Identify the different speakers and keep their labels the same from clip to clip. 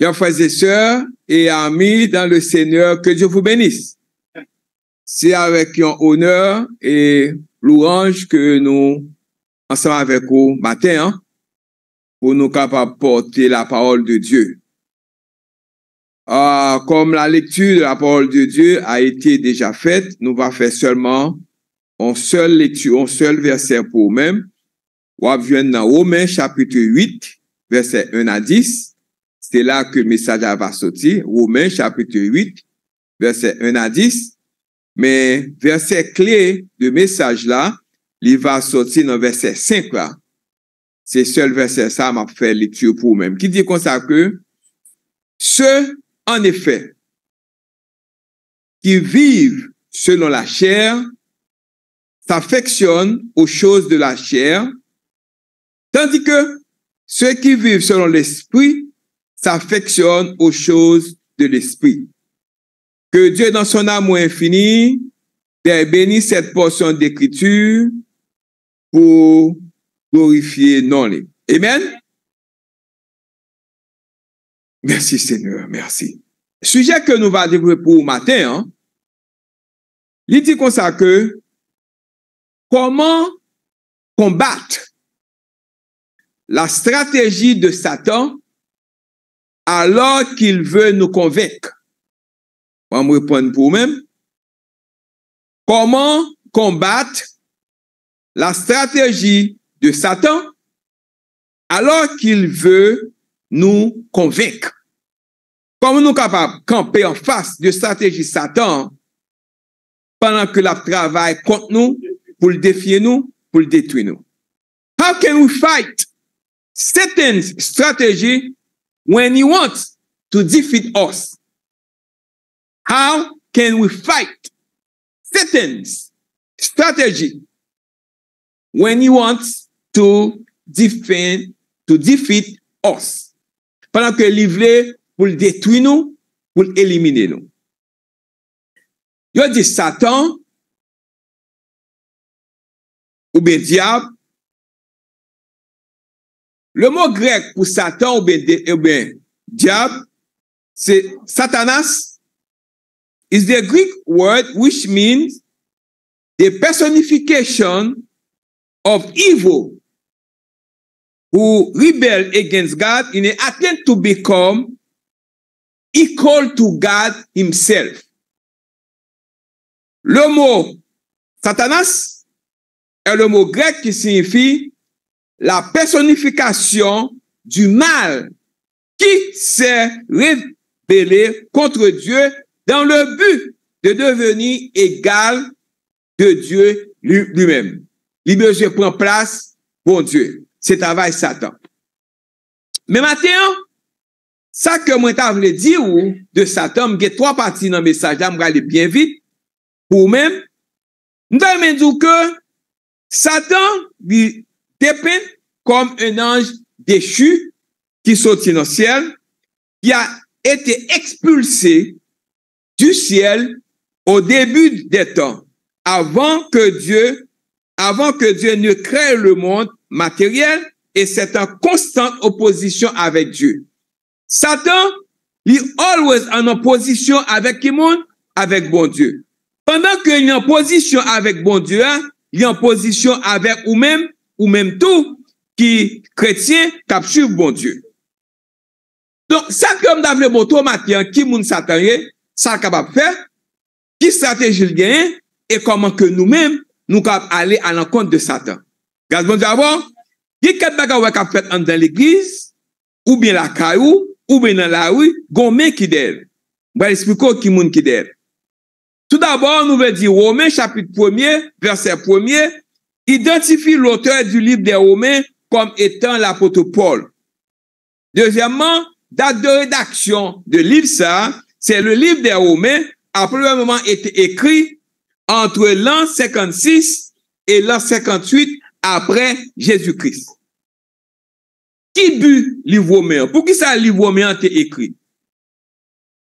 Speaker 1: Chers frères et sœurs et amis dans le Seigneur, que Dieu vous bénisse. C'est avec un honneur et louange que nous, ensemble avec vous, matin, pour nous capables de porter la parole de Dieu. Comme la lecture de la parole de Dieu a été déjà faite, nous allons faire seulement une seule lecture, un seul verset pour nous-mêmes. On vient dans Romains chapitre 8, verset 1 à 10. C'est là que le message va sortir. Romains chapitre 8, verset 1 à 10. Mais verset clé de message là, il va sortir dans verset 5 là. C'est seul verset ça m'a fait lecture pour vous-même. Qui dit comme ça que ceux, en effet, qui vivent selon la chair, s'affectionnent aux choses de la chair, tandis que ceux qui vivent selon l'esprit s'affectionnent aux choses de l'esprit. Que Dieu, dans son amour infini, bénisse cette portion d'écriture pour glorifier non. Amen. Merci Seigneur, merci. Sujet que nous allons développer pour matin, il dit comme ça que comment combattre la stratégie de Satan alors qu'il veut nous convaincre. On va me répondre pour vous-même. Comment combattre la stratégie de Satan alors qu'il veut nous convaincre? Comment nous sommes capables de camper en face de stratégie Satan pendant que la travaille contre nous, pour le défier nous, pour le détruire nous? How can we fight Satan's strategy when he wants to defeat us? How can we fight Satan's strategy when he wants to defeat us? Pendant que il veut pour le détruire nous, pour l'éliminer nous. Il dit Satan, ou bien diable. Le mot grec pour Satan ou bien diable, c'est Satanas. Is the Greek word which means the personification of evil who rebel against God in an attempt to become equal to God himself. Le mot Satanas est le mot grec qui signifie la personnification du mal qui s'est rebellé contre Dieu dans le but de devenir égal que Dieu lui-même. Il besoin prend place pour Dieu. C'est travail Satan. Mais maintenant, ça que moi t'avais voulu dire de Satan, il y a trois parties dans le message, je vais aller bien vite. Pour même, nous allons dire que Satan il dépeint comme un ange déchu qui sortit dans le ciel, qui a été expulsé du ciel au début des temps, avant que Dieu ne crée le monde matériel, et c'est en constante opposition avec Dieu. Satan, il est always en opposition avec qui monde? Avec bon Dieu. Pendant qu'il est en position avec bon Dieu, il est en position avec ou même tout qui chrétien qui suit bon Dieu. Donc, ça comme dans le moto matin, qui moun Satan ça capable faire, qui stratégie le gagne et comment que nous-mêmes nous capable aller à l'encontre de Satan. Grâce bon Dieu avant, il y a quatre bagages qu'a fait dans l'église ou bien la caillou ou bien dans la rue, gomme qui d'elle. On va expliquer qui moun qui d'elle. Tout d'abord, nous veut dire Romains chapitre 1er, verset 1er, identifie l'auteur du livre des Romains comme étant l'apôtre Paul. Deuxièmement, date de rédaction de livre ça, c'est le livre des Romains, a probablement été écrit entre l'an 56 et l'an 58 après Jésus-Christ. Qui but livre Romain? Pour qui ça livre Romain a été écrit?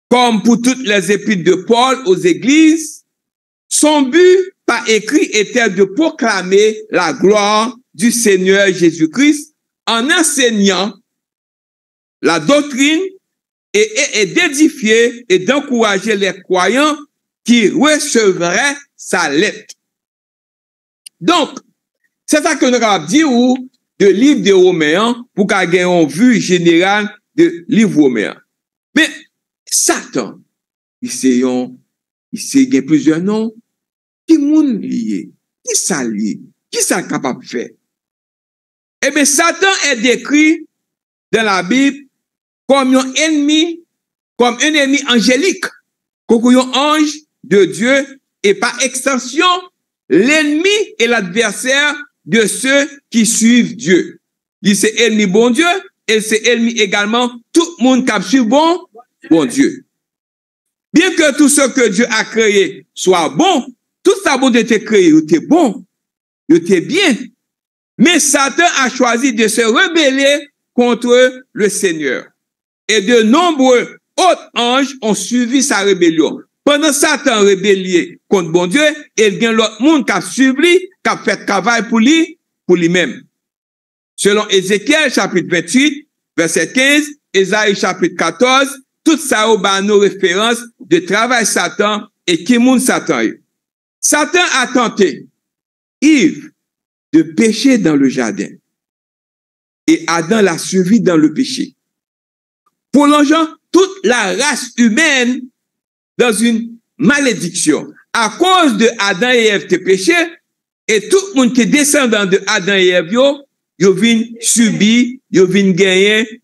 Speaker 1: Comme pour toutes les épîtres de Paul aux églises, son but par écrit était de proclamer la gloire du Seigneur Jésus-Christ en enseignant la doctrine et d'édifier et d'encourager les croyants qui recevraient sa lettre. Donc, c'est ça que nous avons dit ou de livre de Romains pour qu'on ait une vue générale de livre Romains. Mais Satan, il sait plusieurs noms. Qui moun lié? Qui ça lié? Qui ça capable de faire? Eh bien, Satan est décrit dans la Bible comme un ennemi angélique, comme un ange de Dieu et par extension, l'ennemi et l'adversaire de ceux qui suivent Dieu. Il c'est ennemi bon Dieu et c'est ennemi également tout le monde qui suit bon Dieu. Bien que tout ce que Dieu a créé soit bon, tout ça bon de te créer, il était bon, il était bien. Mais Satan a choisi de se rebeller contre le Seigneur. Et de nombreux autres anges ont suivi sa rébellion. Pendant Satan rébellié contre bon Dieu, il y a l'autre monde qui a suivi, qui a fait travail pour lui-même. Selon Ézéchiel chapitre 28, verset 15, Ésaïe chapitre 14, tout ça a nos références de travail Satan et qui monde Satan. Satan a tenté Yves de pécher dans le jardin. Et Adam l'a suivi dans le péché. Prolongeant toute la race humaine dans une malédiction. À cause de Adam et Ève te péché, et tout le monde qui est descendant de Adam et Ève, yo vient subir, yo vient gagner,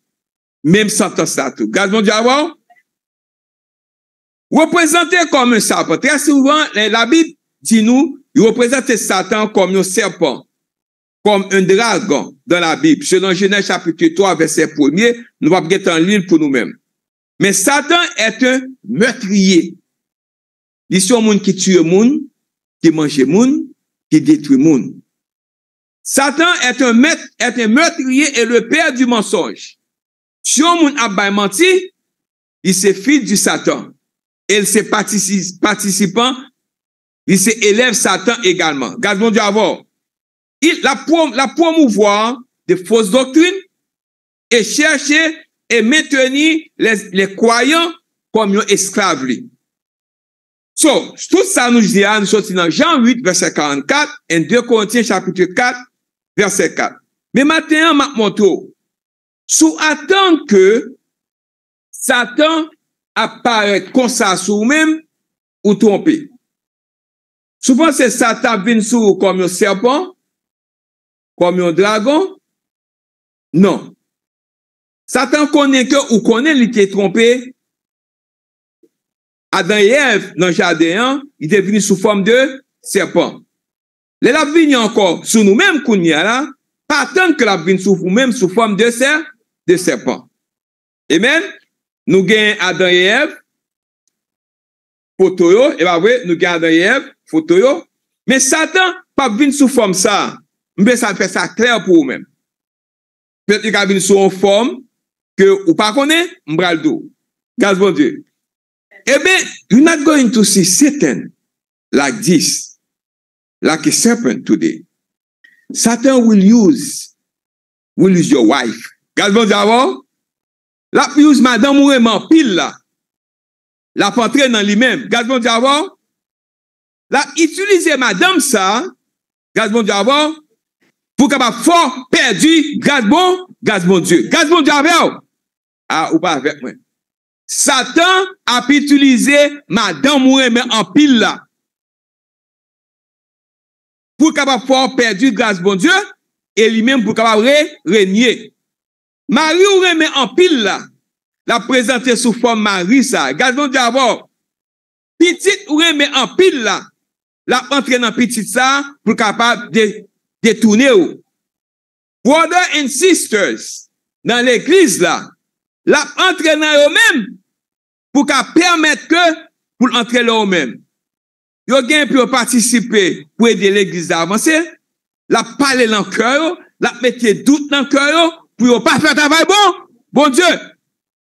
Speaker 1: même sentence là tout. Gardons Dieu avant. Représenté comme un serpent. Très souvent, la Bible dit nous, il représente Satan comme un serpent, comme un dragon dans la Bible. Selon Genèse chapitre 3, verset 1er, nous allons pas en lire pour nous-mêmes. Mais Satan est un meurtrier. Il est un monde qui tue le monde, qui mange le monde, qui détruit le monde. Satan est un meurtrier et le père du mensonge. Si un monde a menti, il se fils du Satan. Et il se participant, il se élève Satan également. Gardons Dieu avant. Il la promouvoir de fausses doctrines et chercher et maintenir les croyants comme esclaves. So, tout ça nous dit, nous sommes dans Jean 8, verset 44, et 2 Corinthiens chapitre 4, verset 4. Mais maintenant, ma montre, sous attendre que Satan apparaît comme ça sur vous-même ou tromper. Souvent, c'est Satan vient sur comme un serpent, comme un dragon. Non. Satan connaît que ou connaît il était trompé. Adam et Ève, dans le jardin, il est venu sous forme de serpent. Les la venu encore sous nous-mêmes, qu'on y a là, pas tant que la venu sous vous-même sous forme de serpent. Amen. Nous gagnons Adam et Ève, photo yo, et bah oui, nous gagnons Adam et Ève, photo yo. Mais Satan, pas venu sous forme ça. Mais ça fait ça clair pour vous-même. Peut-être qu'il a venu sous une forme que ou pas connaît, m'bral do. Grâce bon Dieu. Eh bien, you're not going to see Satan like this, like a serpent today. Satan will use your wife. Grâce bon Dieu avant. La use madame ou en pile là. La rentrer dans lui-même. Grâce bon Dieu avant. La utiliser madame ça. Grâce bon Dieu avant. Pour capable fort perdu. Grâce bon Dieu. Grâce bon Dieu avant. Ah, ou pas avec moi. Satan a utilisé madame ou en pile là. Pour capable fort perdu grâce bon Dieu. Et lui-même pour capable régner. Marie ou remet en pile là, la présenter sous forme Marie ça. Gardons d'abord. Petite ou remet en pile là, la entrer dans petite ça pour capable de détourner ou. Brothers and sisters, dans l'église là, la entrer dans eux-mêmes pour permettre que pour entrer là eux-mêmes. Yo gain pour participer pour aider l'église à avancer, la parler dans le cœur, la mettre doute dans le cœur. Pour ne pas faire travail bon Dieu.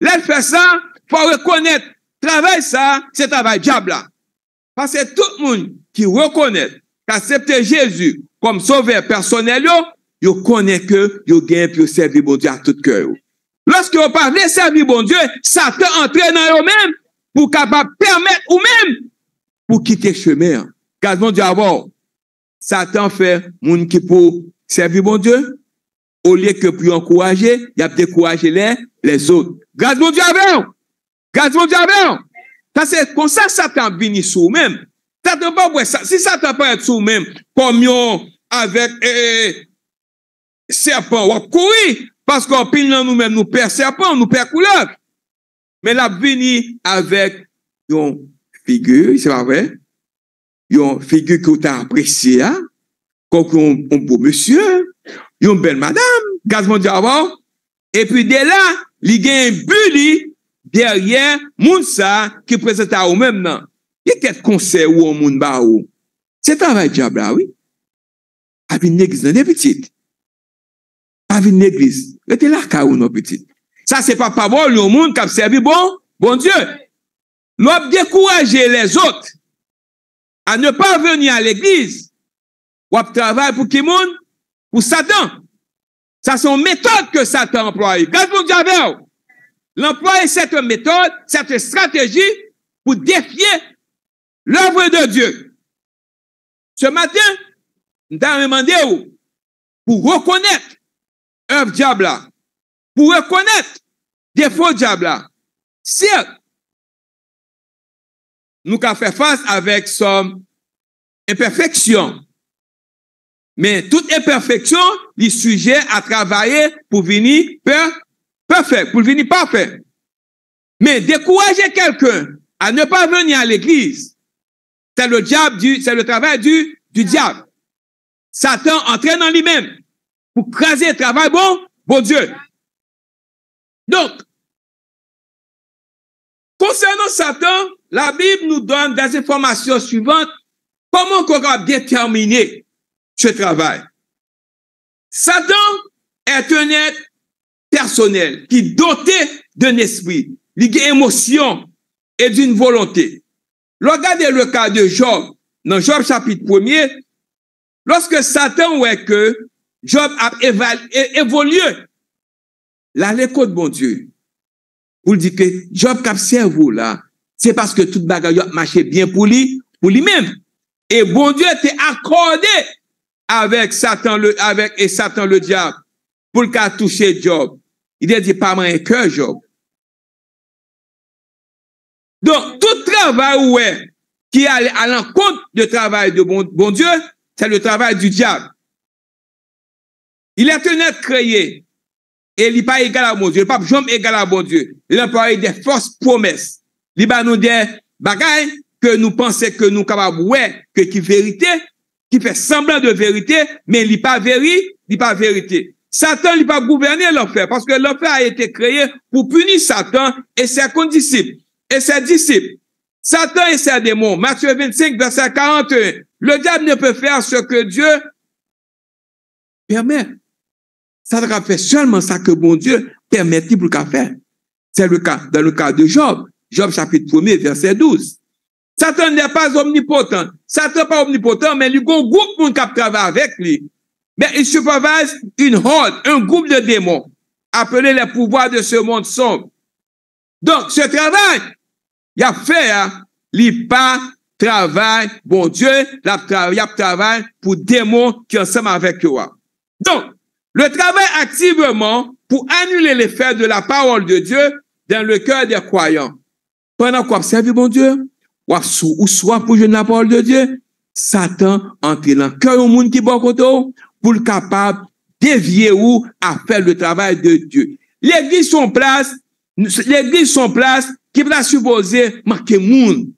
Speaker 1: Là, fait ça, faut reconnaître, travail ça, c'est travail diable là. Parce que tout le monde qui reconnaît, qui accepte Jésus comme sauveur personnel, yo connaît que yo gagne pour servir bon Dieu à tout cœur. Lorsque vous parlez servir bon Dieu, Satan entre dans eux-mêmes pour capable permettre ou même pour quitter le chemin. Car bon Dieu avant, Satan fait moun qui pour servir bon Dieu, au lieu que pour encourager, il a découragé les autres. Grâce bon Dieu avant. Grâce bon Dieu avant. Ça c'est comme ça Satan vient sur vous-même. Satan pas ouais ça. Si Satan peut être sur vous-même comme avec serpent ou courir parce qu'on pile dans nous-mêmes nous perd serpent, nous perd couleur. Mais la vini avec une figure, c'est pas vrai? Une figure que tu as appréciée, hein? Comme un beau monsieur, une belle madame, gaz mon Dieu avant. Et puis dès là, il y a un bully derrière Mounsa qui présente à vous-même. Il y a quelques conseils ou un monde ba ou. C'est travail diable là, oui. Avec une église dans des petites. Avec une église. Restez là, car ou non petite. Ça, c'est pas parole, le monde qui a servi bon Dieu. L'on décourager les autres à ne pas venir à l'église. Ou à travailler pour qui monde? Pour Satan. Ça, c'est une méthode que Satan emploie. Quand vous diable, l'emploie cette méthode, cette stratégie pour défier l'œuvre de Dieu. Ce matin, nous avons demandé pour reconnaître œuvre diable, pour reconnaître défaut diable. Certes, nous avons fait face avec son imperfection. Mais toute imperfection est sujet à travailler pour venir parfait, pour venir parfait. Mais décourager quelqu'un à ne pas venir à l'église, c'est le travail du diable. Satan entraîne en lui-même pour craser le travail bon Dieu. Donc, concernant Satan, la Bible nous donne des informations suivantes. Comment on va déterminer ce travail? Satan est un être personnel qui est doté d'un esprit, d'une émotion et d'une volonté. Regardez le cas de Job, dans Job chapitre 1er, lorsque Satan voit que Job a évolué, là, l'écho de bon Dieu, pour dire que Job qui a cerveau là, c'est parce que toute bagaille a marché bien pour lui-même. Et bon Dieu était accordé avec Satan le diable pour le cas toucher Job. Il a dit pas un cœur Job. Donc, tout travail qui est à l'encontre du travail de bon Dieu, c'est le travail du diable. Il est un être créé et il n'est pas égal à bon Dieu. Il n'est pas jamais égal à bon Dieu. Il emploie des fausses promesses. Il va nous des bagailles que nous pensons que nous sommes capables que qui vérité, qui fait semblant de vérité, mais il n'est pas vérité. Satan n'est pas gouverner l'enfer parce que l'enfer a été créé pour punir Satan et ses condisciples. Et ses disciples, Satan et ses démons, Matthieu 25, verset 41, le diable ne peut faire ce que Dieu permet. Satan fait seulement ça que bon Dieu permet pour qu'il fasse. C'est le cas, dans le cas de Job, Job chapitre 1er, verset 12. Satan n'est pas omnipotent. Satan n'est pas omnipotent, mais il y a un groupe qui travaille avec lui. Mais il supervise une horde, un groupe de démons, appelés les pouvoirs de ce monde sombre. Donc, ce travail, il a fait, il pas travail, bon Dieu, il a travail pour démons qui sont ensemble avec eux. Donc, le travail activement pour annuler l'effet de la parole de Dieu dans le cœur des croyants. Pendant qu'on observe bon Dieu, ou soit pour jouer la parole de Dieu, Satan entre dans le cœur du monde qui est bon côté pour le capable dévier ou à faire le travail de Dieu. L'église son place qui va supposer marquer monde.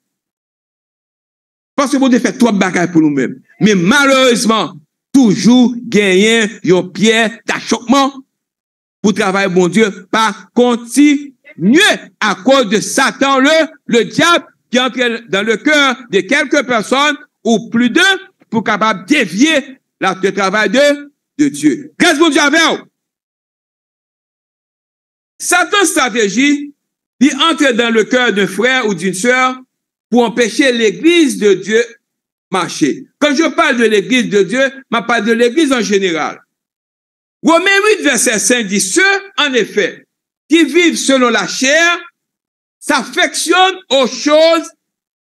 Speaker 1: Parce que bon Dieu fait trop de bagages pour nous-mêmes. Mais malheureusement, toujours gagner un pied d'achoppement pour travailler bon Dieu, pas continuer à cause de Satan, le diable qui entre dans le cœur de quelques personnes ou plus d'eux pour capable dévier le travail de Dieu. Grâce à Dieu avec vous. Satan stratégie, il entre dans le cœur d'un frère ou d'une sœur pour empêcher l'église de Dieu marcher. Quand je parle de l'église de Dieu, je parle de l'église en général. Romains 8, verset 5 dit, ceux, en effet, qui vivent selon la chair s'affectionnent aux choses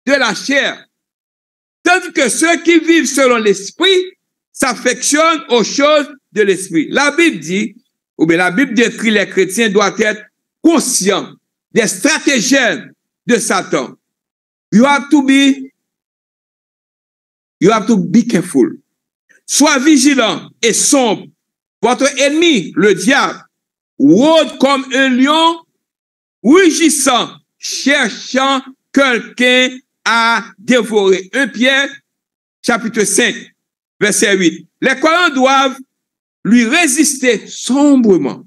Speaker 1: de la chair. Tandis que ceux qui vivent selon l'esprit s'affectionnent aux choses de l'esprit. La Bible dit, ou bien la Bible décrit les chrétiens doivent être conscients des stratagèmes de Satan. You have to be careful. Sois vigilant et sombre. Votre ennemi, le diable, rôde comme un lion rugissant, cherchant quelqu'un à dévorer. 1 Pierre, chapitre 5, verset 8. Les croyants doivent lui résister sombrement,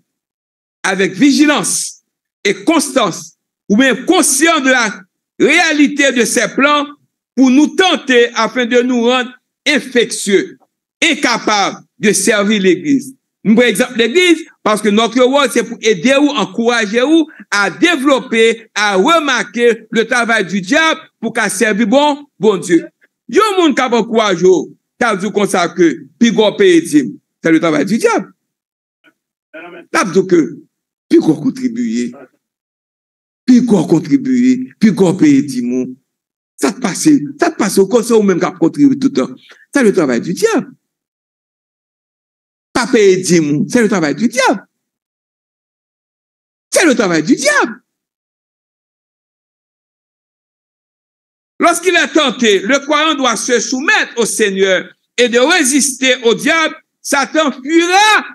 Speaker 1: avec vigilance et constance, ou bien conscient de la réalité de ses plans pour nous tenter afin de nous rendre infectieux, incapables de servir l'Église. Par exemple, l'Église, parce que notre rôle, c'est pour aider ou encourager ou à développer, à remarquer le travail du diable pour qu'à servir bon Dieu. Yo moun k'ap encourage ou, t'as dit comme ça que, puis gros pays, c'est le travail du diable. T'as dit que, puis gros contribuer, puis gros pays, ça te passe au conseil ou même k'ap contribuer tout le temps. C'est le travail du diable. Pas payer 10 mous, c'est le travail du diable. C'est le travail du diable. Lorsqu'il est tenté, le croyant doit se soumettre au Seigneur et de résister au diable. Satan fuira.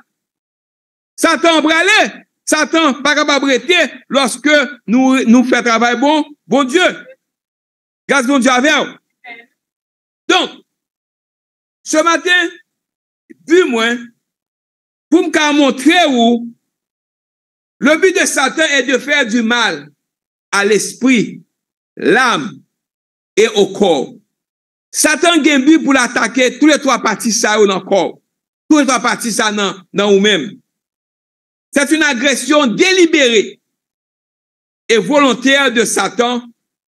Speaker 1: Satan bralé. Satan pas capable d'arrêter lorsque nous fait travail bon Dieu. Grâce bon Dieu avec vous. Donc, ce matin, du moins, pour me montrer où le but de Satan est de faire du mal à l'esprit, l'âme et au corps. Satan a un but pour l'attaquer tous les trois parties ça dans le corps. Tous les trois parties ça dans nous-mêmes. C'est une agression délibérée et volontaire de Satan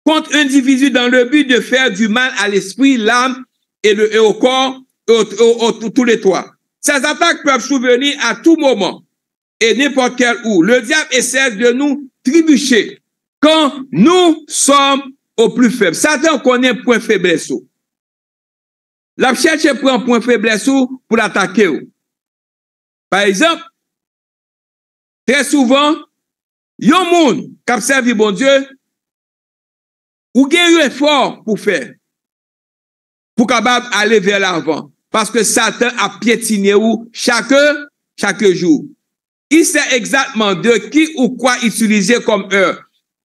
Speaker 1: contre un individu dans le but de faire du mal à l'esprit, l'âme et au corps, tous les trois. Ces attaques peuvent survenir à tout moment et n'importe quel où. Le diable essaie de nous trébucher quand nous sommes au plus faible. Satan connaît point faiblesse. La cherche prend point faiblesse pour l'attaquer. Par exemple, très souvent, yon moun qui servi bon Dieu, ou gen un effort pour faire, pour capable aller vers l'avant. Parce que Satan a piétiné ou chaque jour. Il sait exactement de qui ou quoi utiliser comme heure.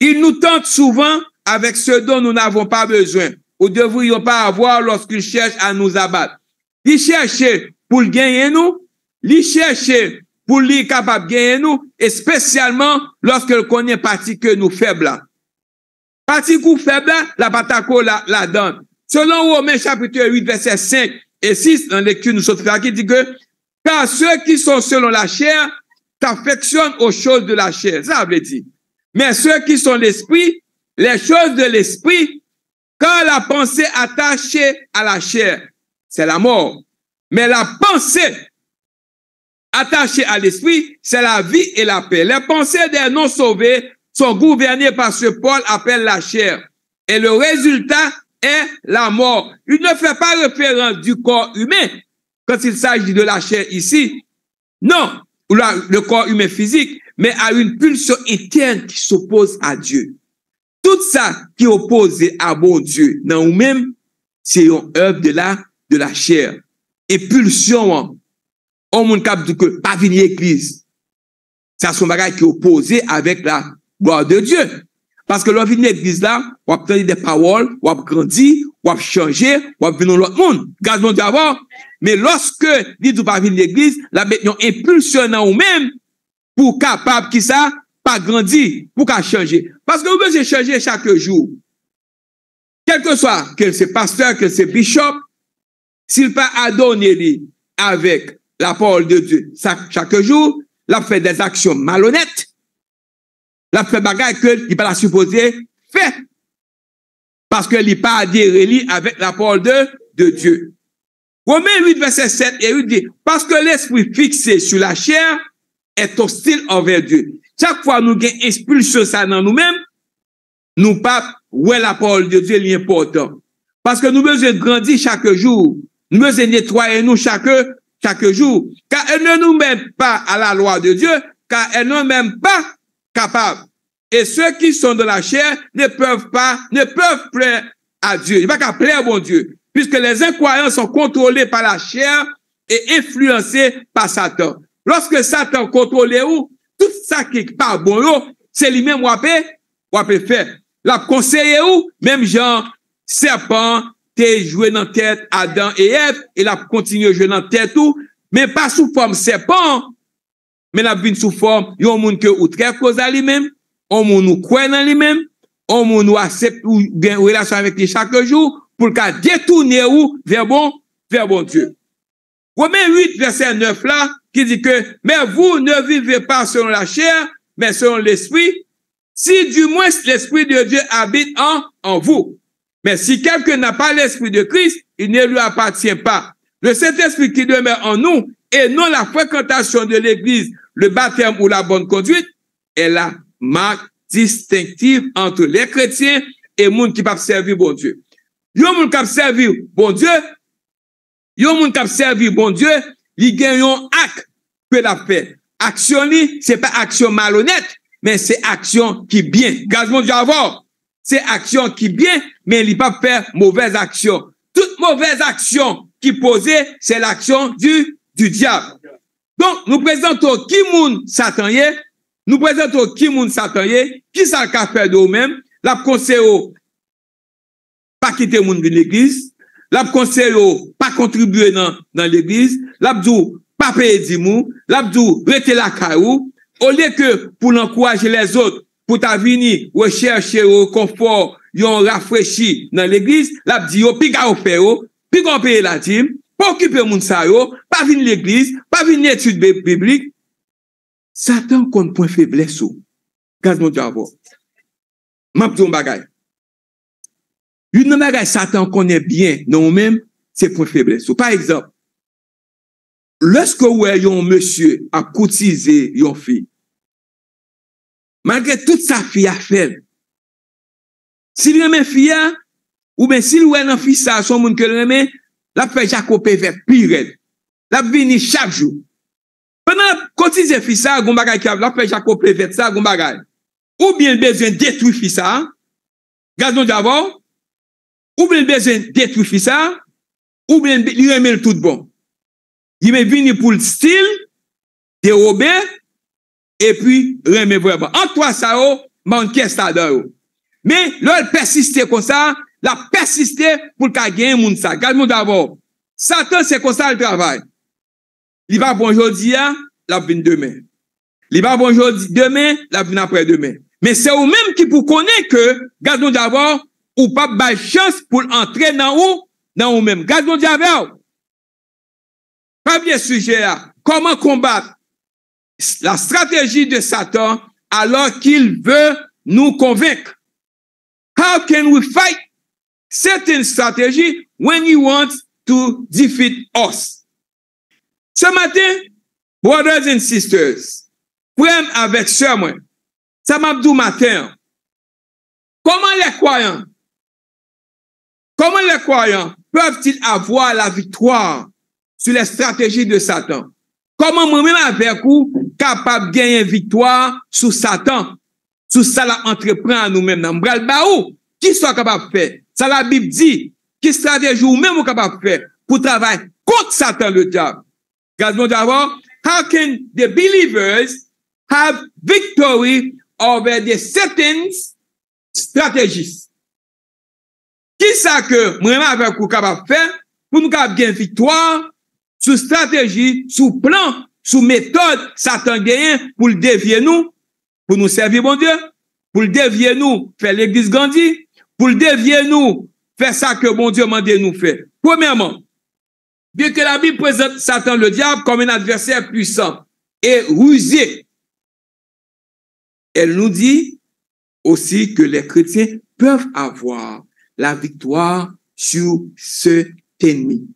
Speaker 1: Il nous tente souvent avec ce dont nous n'avons pas besoin ou ne devrions pas avoir lorsqu'il cherche à nous abattre. Il cherche pour le gagner nous, il cherche pour lui capable de gagner nous, et spécialement lorsqu'il connaît partie que nous faibles. Partie que faible, la patako la donne. Selon Romains chapitre 8, verset 5 et 6, dans lecture nous sommes qui dit que, car ceux qui sont selon la chair s'affectionnent aux choses de la chair. Ça veut dire. Mais ceux qui sont l'esprit, les choses de l'esprit, quand la pensée attachée à la chair, c'est la mort. Mais la pensée attachée à l'esprit, c'est la vie et la paix. Les pensées des non-sauvés sont gouvernées par ce Paul appelle la chair. Et le résultat est la mort. Il ne fait pas référence du corps humain quand il s'agit de la chair ici. Non, le corps humain physique, mais à une pulsion interne qui s'oppose à Dieu. Tout ça qui est opposé à bon Dieu, dans nous-mêmes, c'est une œuvre de la chair. Et pulsion, on moun kap dit que pas venir l'église. Ça son bagage qui est opposé avec la gloire de Dieu. Parce que l'on vient l'église là, on va prendre des paroles, on va grandir, on va changer, on va venir l'autre monde. Grâce à Dieu d'abord. Mais lorsque dit ou pas venir l'église, la bête yon impulsion dans nous-mêmes pour capable qui ça pas grandir, pour qu'à changer. Parce que vous pouvez changer chaque jour. Quel que soit, que c'est pasteur, que c'est bishop, s'il pas adonné avec la parole de Dieu chaque jour, l'a fait des actions malhonnêtes, l'a fait bagaille que il pas la supposé faire. Parce que il pas adhéré avec la parole de Dieu. Romains 8, verset 7 et 8 dit, parce que l'esprit fixé sur la chair est hostile envers Dieu. chaque fois nous gagnons expulsion ça dans nous-mêmes, nous pas ouais la parole de Dieu est important. Parce que nous besoin de grandir chaque jour. Nous besoin de nettoyer nous chaque jour. Car elle ne nous met pas à la loi de Dieu, car elle n'est même pas capable. Et ceux qui sont de la chair ne peuvent plaire à Dieu. Ils ne peuvent pas plaire à bon Dieu. Puisque les incroyants sont contrôlés par la chair et influencés par Satan. Lorsque Satan contrôle où, tout ça qui est pas bon, c'est lui-même qui peut faire. La conseiller où, même genre, serpent, t'es joué dans la tête Adam et Ève, et la continue à jouer dans la tête tout, mais pas sous forme serpent, mais la vie sous forme, yon moun que ou très cause à lui-même, on moun nous croit dans lui-même, on moun nous accepte ou bien relation avec lui chaque jour, pour qu'à détourner ou vers bon Dieu. Romains 8, verset 9 là, qui dit que, mais vous ne vivez pas selon la chair, mais selon l'esprit, si du moins l'esprit de Dieu habite en vous. Mais si quelqu'un n'a pas l'esprit de Christ, il ne lui appartient pas. Le Saint-Esprit qui demeure en nous, et non la fréquentation de l'église, le baptême ou la bonne conduite, est la marque distinctive entre les chrétiens et les gens qui peuvent servir bon Dieu. Yon moun kap servir bon Dieu, il gagne un acte que la fait. Action li, c'est pas action malhonnête, mais c'est action qui bien. Gaz mon Dieu avoir. C'est action qui bien, mais il pas faire mauvaise action. Toute mauvaise action qui posée, c'est l'action du diable. Donc, nous présentons qui moun Satan yé, qui ça qu'a fait de vous-même, la conseille pas quitter moun de l'église, la conseille pas contribuer dans l'église, la dou pas payer dimou, la dou rester la caillou, au lieu que pour encourager les autres, pour ta venir rechercher au confort, yon rafraîchi dans l'église, la dit yo pi ka faire pi qu'on paye la dîme, pas occuper moun sa yo, pas venir l'église, pas venir étude biblique. Satan compte point faiblesse ou. Gaz mon diabo. M'abdou bagay. Une bagay Satan connaît bien non même, c'est point faiblesse ou. Par exemple, lorsque ouais yon monsieur a courtisé yon fille, malgré toute sa fille a fait, s'il remet fille, ou bien s'il ouais nan fille ça, son moun que remet, la fait Jacob avec pire. La vini chaque jour. Pendant cotiser fille ça, gon bagay qui a la fait Jacob avec ça, gon bagay. Ou bien le besoin détruire fille ça, gazon d'abord, ou bien le besoin détruire fille ça, ou bien il remet le tout bon. Il me vini pour le style, dérober, et puis remet vraiment. En toi ça, man qu'est-ce ça dedans. Mais l'autre persister comme ça, la persister pour qu'à gagner moun ça. Gardons d'abord. Satan c'est comme ça le travail. Il va bon aujourd'hui, la vient demain. Il va bon aujourd'hui, demain, la vient après demain. Mais c'est vous même qui pour connaître que gardons d'abord ou pas de chance pour entrer dans vous même. Gardons d'abord. Pas bien sujet là. Comment combattre la stratégie de Satan alors qu'il veut nous convaincre? How can we fight certain strategy when he wants to defeat us? Ce matin, brothers and sisters, frères avec sœurs, moi, ça m'a dit matin, comment les croyants peuvent-ils avoir la victoire sur les stratégies de Satan? Comment moi-même avec vous capable de gagner victoire sur Satan? Sur ça la entreprend à nous-mêmes dans bral baou, qui soit capable de faire? Ça la Bible dit, qui stratégie ou même capable de faire pour travailler contre Satan le diable. Regardons d'abord, how can the believers have victory over the Satan's strategies? Qui ça que moi-même avec vous capable de faire pour nous capable gagner victoire sur stratégie, sous plan, sous méthode Satan gagne pour le dévier nous? Pour nous servir, bon Dieu, pour le dévier nous, faire l'église grandir, pour le dévier nous, faire ça que bon Dieu m'a dit nous faire. Premièrement, bien que la Bible présente Satan le diable comme un adversaire puissant et rusé, elle nous dit aussi que les chrétiens peuvent avoir la victoire sur cet ennemi.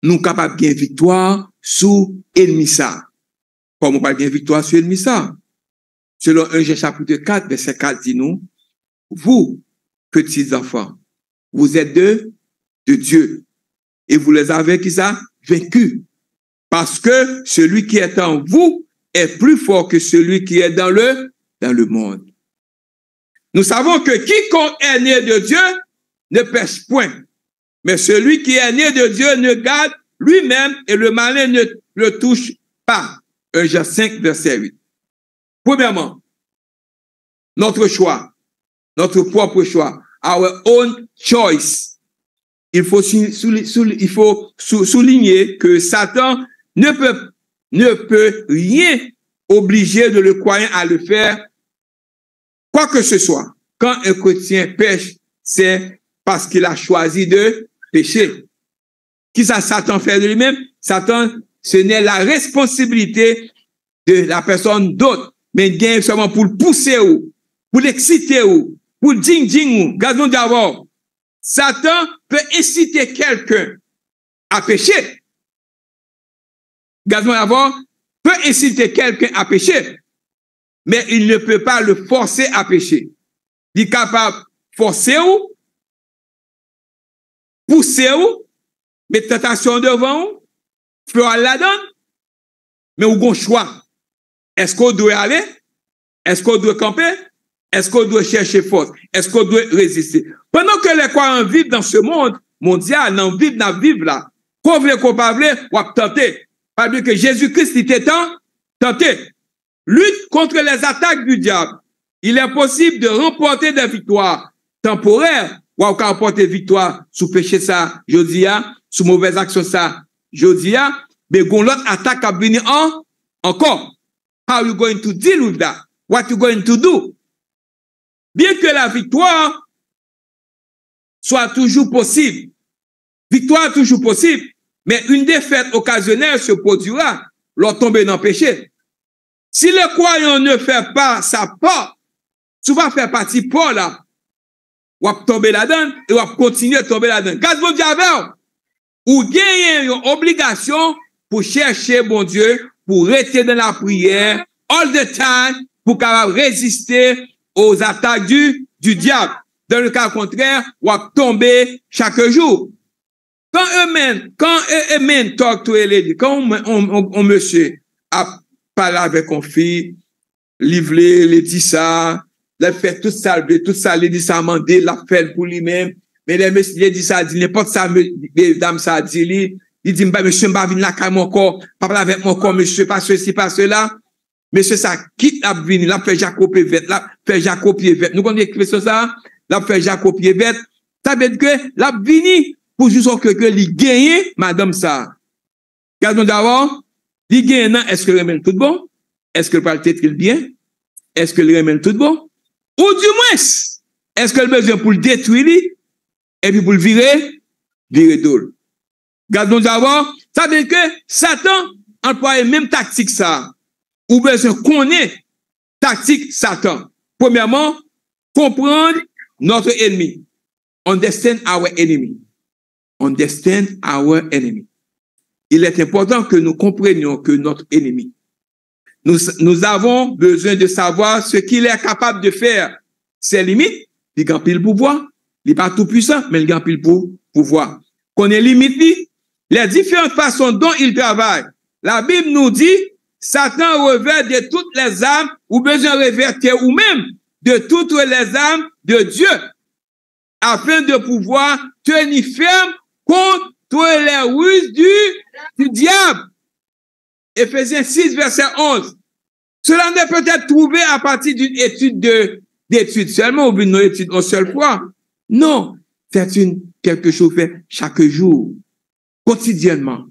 Speaker 1: Nous sommes capables de gagner victoire sur l'ennemi ça. Comment pas gagner victoire sur l'ennemi ça? Selon 1 Jean chapitre 4, verset 4 dit nous, vous, petits enfants, vous êtes de Dieu. Et vous les avez, qui ça? Vaincus. Parce que celui qui est en vous est plus fort que celui qui est dans le monde. Nous savons que quiconque est né de Dieu ne pêche point. Mais celui qui est né de Dieu ne garde lui-même et le malin ne le touche pas. 1 Jean 5, verset 8. Premièrement, notre choix, notre propre choix, our own choice. Il faut souligner que Satan ne peut rien obliger de le croyant à le faire, quoi que ce soit. Quand un chrétien pêche, c'est parce qu'il a choisi de pécher. Qui ça Satan fait de lui-même? Satan, ce n'est la responsabilité de la personne d'autre, mais il gagne seulement pour le pousser ou, pour l'exciter ou, pour le ding-ding ou. Regardons d'abord. Satan peut inciter quelqu'un à pécher. Regardons d'abord, peut inciter quelqu'un à pécher, mais il ne peut pas le forcer à pécher. Il est capable de forcer ou, pousser ou, mettre tentation devant ou, faire la donne, mais ou bon choix. Est-ce qu'on doit aller? Est-ce qu'on doit camper? Est-ce qu'on doit chercher force? Est-ce qu'on doit résister? Pendant que les croyants vivent dans ce monde mondial, dans vivre là, qu'on veut qu'on parle, ou à tenter. Pas que Jésus-Christ était tenté. Lutte contre les attaques du diable. Il est possible de remporter des victoires temporaires, ou à remporter victoire sous péché ça, jodia, sous mauvaise action ça, jodia, mais qu'on l'autre attaque à venir encore. How are you going to deal with that? What you going to do? Bien que la victoire soit toujours possible, mais une défaite occasionnelle se produira lors tomber dans le péché. Si le croyant ne fait pas sa part, tu vas faire partie pour là, ou va tomber là-dedans, et va continuer à tomber là-dedans. Gaz bon diable, ou gagner une obligation pour chercher bon Dieu, pour rester dans la prière, all the time, pour capable résister aux attaques du diable. Dans le cas contraire, on va tomber chaque jour. Quand eux-mêmes talk to a lady, quand on monsieur a parlé avec une fille, livré, les dit ça, l'a fait tout ça, les dit ça, mandé, l'a fait pour lui-même, mais les dit ça, dit n'importe ça, mesdames ça dit, il dit, monsieur, m'a venu là, quand mon corps, pas parler avec mon corps, monsieur, pas ceci, pas cela. Monsieur, ça quitte la vini, la fait Jacob Pied, la fait Jacob Pied. Nous connaissons l'expression ça, la fait Jacob Pied. Ça veut dire que la vini, pour juste que il gagne, madame ça. Regardons d'abord, il gagne, est-ce que le remède tout bon? Est-ce que le parle peut-être bien? Est-ce que le remède tout bon? Ou du moins, est-ce que le besoin pour le détruire, et puis pour le virer d'eau? Regardons d'abord, ça veut dire que Satan emploie même tactique ça. Ou besoin connaître tactique Satan. Premièrement, comprendre notre ennemi. Understand our enemy. Understand our enemy. Il est important que nous comprenions que notre ennemi. Nous avons besoin de savoir ce qu'il est capable de faire. Ses limites, il gagne le pouvoir. Il n'est pas tout puissant, mais il gagne le pouvoir. Qu'on ait limite, les différentes façons dont il travaille. La Bible nous dit, Satan revêt de toutes les armes, ou besoin revêtir, ou même de toutes les armes de Dieu, afin de pouvoir tenir ferme contre les ruses du diable. Éphésiens 6, verset 11. Cela ne peut être trouvé à partir d'une étude d'études seulement, ou d'une étude en seule fois. Non, c'est quelque chose fait chaque jour, quotidiennement,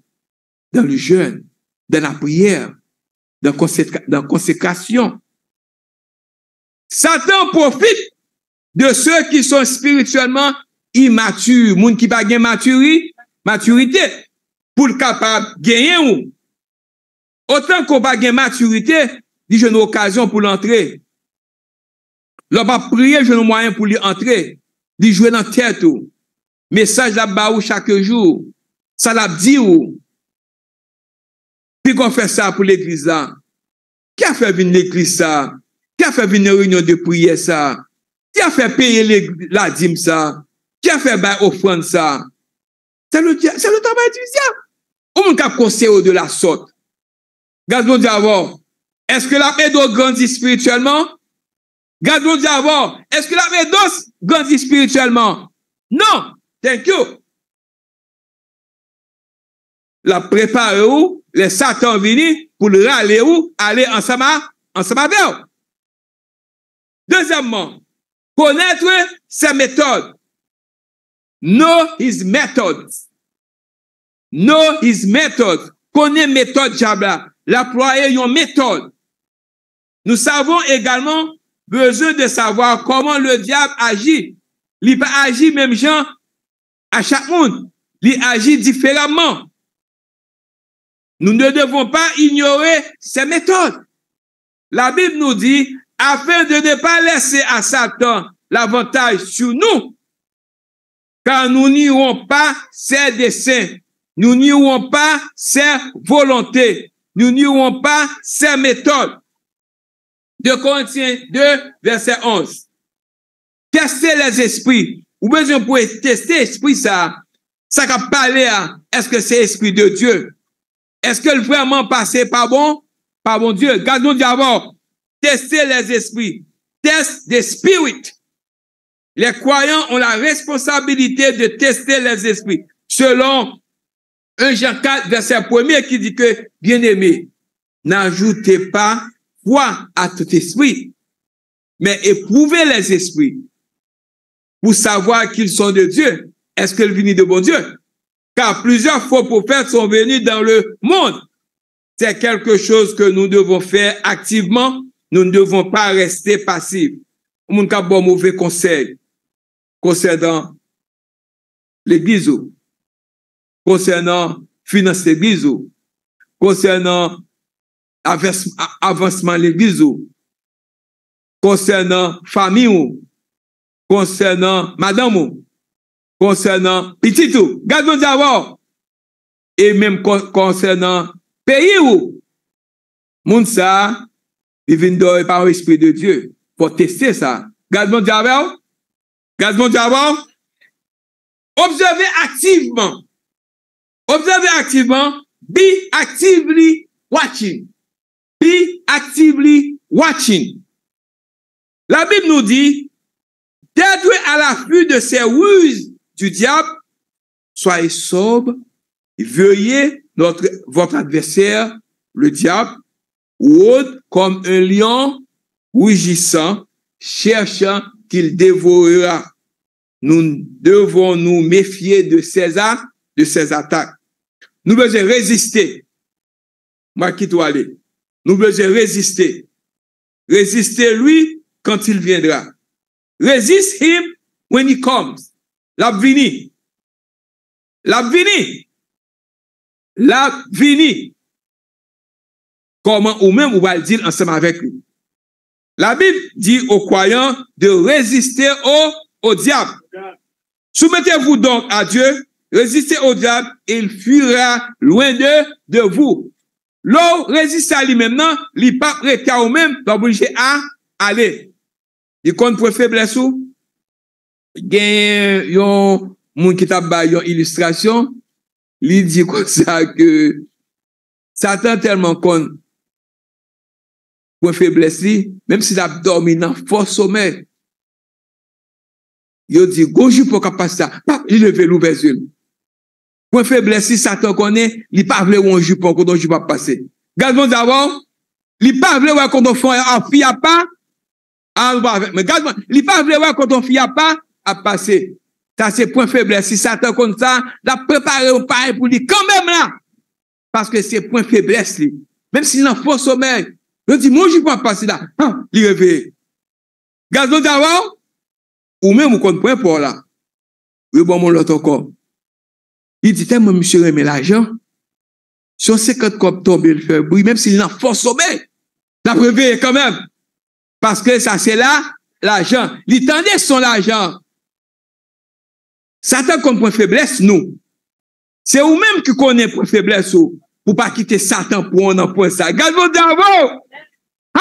Speaker 1: dans le jeûne, dans la prière, dans la consécration. Satan profite de ceux qui sont spirituellement immatures, moun qui pas gain maturité, pour le capable gagner. Autant qu'on pas gain maturité, dit je n'ai occasion pour l'entrer. L'on va prier, je n'ai moyen pour lui entrer. Dit jouer dans la tête. Message la baou chaque jour. Ça l'a dit ou. Puis qu'on fait ça pour l'église là. Qui a fait venir l'église ça? Qui a fait venir une réunion de prière ça? Qui a fait payer la dîme ça? Qui a fait offrande ça? C'est le travail du diable. On peut conseiller de la sorte. Gardons d'abord. Est-ce que la médose grandit spirituellement? Gardons d'abord. Est-ce que la médose grandit spirituellement? Non. Thank you. La préparer où? Les Satan venus pour le râler où? Aller ensemble avec eux. Deuxièmement, connaître ses méthodes. Know his methods. Know his methods. Connaît méthode diable. L'employer une méthode. Nous savons également besoin de savoir comment le diable agit. Il pas agit même gens à chaque monde. Il agit différemment. Nous ne devons pas ignorer ses méthodes. La Bible nous dit, afin de ne pas laisser à Satan l'avantage sur nous, car nous n'irons pas ses desseins, nous n'irons pas ses volontés, nous n'irons pas ses méthodes. 2 Corinthiens 2, verset 11. Tester les esprits. Ou besoin pour tester l'esprit ça qu'a parlé à, est-ce que c'est l'esprit de Dieu? Est-ce que vraiment passé par bon Dieu? Gardons d'abord, tester les esprits. Test the spirit. Les croyants ont la responsabilité de tester les esprits. Selon 1 Jean 4, verset 1 qui dit que, bien-aimés, n'ajoutez pas foi à tout esprit, mais éprouvez les esprits pour savoir qu'ils sont de Dieu. Est-ce qu'ils viennent de bon Dieu? Car plusieurs faux prophètes sont venus dans le monde. C'est quelque chose que nous devons faire activement. Nous ne devons pas rester passifs. On a bon mauvais conseil concernant l'église, concernant finance l'église, concernant avancement l'église, concernant famille, concernant madame, concernant petit tout, gardons d'abord, et même concernant pays où, moun ça, il vient de par l'Esprit de Dieu, pour tester ça. Gardons d'abord, observez activement, be actively watching, La Bible nous dit, d'être à l'affût de ces ruses du diable, soyez sobre, veuillez votre adversaire, le diable, rôde comme un lion rugissant, cherchant qu'il dévorera. Nous devons nous méfier de ces attaques. Nous devons résister. Moi qui dois aller. Nous devons résister. Résister lui quand il viendra. Resist him when he comes. La vini. Comment ou même on va le dire ensemble avec lui. La Bible dit aux croyants de résister au diable. Soumettez-vous donc à Dieu, résistez au diable et il fuira loin de vous. L'eau résiste à lui maintenant, il pas prêt à vous-même, obligé à aller. Il compte pour faiblesse ou? Il y a un monde qui t'a ba une illustration, il dit comme ça que Satan tellement con pour faiblesse, même s'il a dormi dans fort sommeil, il dit, gonjou pour capacité, il leve l'ouverture. Pour faiblesse, Satan connaît, il pas vle un jupon quand on joue pas passer. Gardons d'abord, il pas vle quand on fait un fille à pas, mais gardons, il pas vle quand on fille à pas, à passer. Ça, c'est point faiblesse. Si Satan comme ça, l'a préparé au pareil pour lui, quand même là. Parce que c'est point faiblesse, lui. Même s'il a un faux sommeil, il dit, moi, je ne peux pas passer là. Il réveille. Gardons d'abord, ou même, vous comprenez point pour là. Oui, bon, mon l'autre encore. Il dit, tellement, monsieur, aimé l'argent. Sur 50 copes tombés, il fait bruit, même s'il a un faux sommeil. La réveille quand même. Parce que ça, c'est là, l'argent. Il tendait son argent. Satan comme point faiblesse, nous. C'est vous-même qui connaissez point faiblesse, pour pas quitter Satan pour un point ça. Gardons d'abord.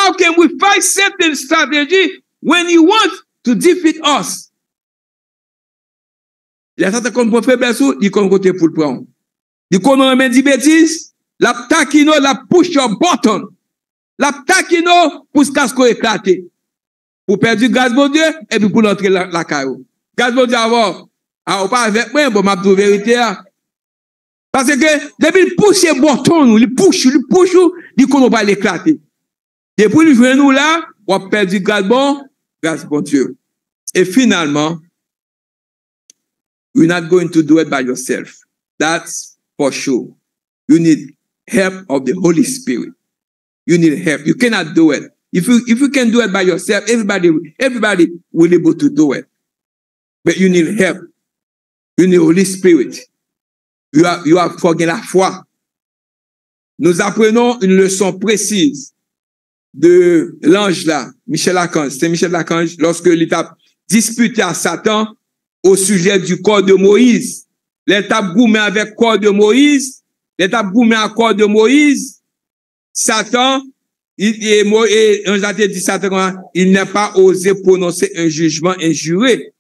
Speaker 1: how can we fight Satan's strategy when he wants to defeat us? Il y a Satan comme pour faiblesse, il comme côté pour le prendre. Il comme on met des bêtises, la taquino, la push your button. La taquino pour ce casque éclaté. Pour perdre du gaz bon Dieu, et puis pour l'entrer la caillou. Gaz bon Dieu avant, alors pas avec moi, bon, ma vérité. Parce que, depuis il pousse le bouton, il pousse, il qu'on va l'éclater. Depuis il joue nous là, on va perdre du gaz bon Dieu. Et finalement, you're not going to do it by yourself. That's for sure. You need help of the Holy Spirit. You need help. You cannot do it. If you can do it by yourself, everybody will be able to do it. But you need help. You need Holy Spirit. You have forgotten la foi. Nous apprenons une leçon précise de l'ange là, Michel Archange. C'est Michel Archange lorsque il a disputé à Satan au sujet du corps de Moïse. L'étape gourmet avec corps de Moïse. L'étape gourmet à corps de Moïse. Satan, l'ange a dit Satan, il n'a pas osé prononcer un jugement injuré.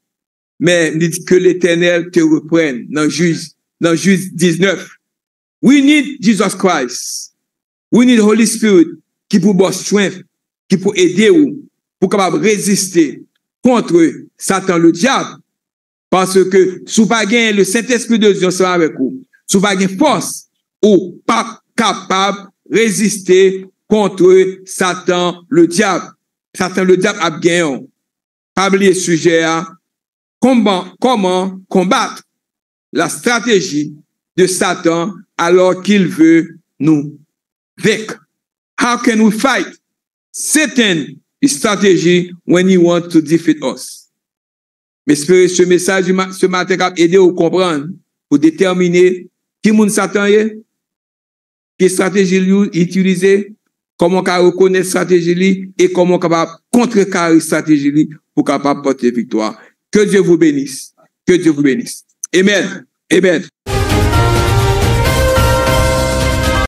Speaker 1: Mais il dit que l'Éternel te reprenne dans Juge 19. We need Jesus Christ. We need Holy Spirit qui pour boire strength, qui pour aider ou, pour capable résister contre Satan le diable. Parce que sous pas gain le Saint-Esprit de Dieu sera avec vous. Sous pas gain force ou pas capable résister contre Satan le diable. Satan le diable a gagné. Pas oublier sujet à comment combattre la stratégie de Satan alors qu'il veut nous vaincre. How can we fight Satan's strategy when he wants to defeat us? J'espère ce message ce matin va aider à comprendre, pour déterminer qui moun Satan est, quelle stratégie lui utiliser, comment on reconnaît stratégie lui et comment on capable contrecarrer stratégie lui pour capable porter victoire. Que Dieu vous bénisse. Que Dieu vous bénisse. Amen. Amen.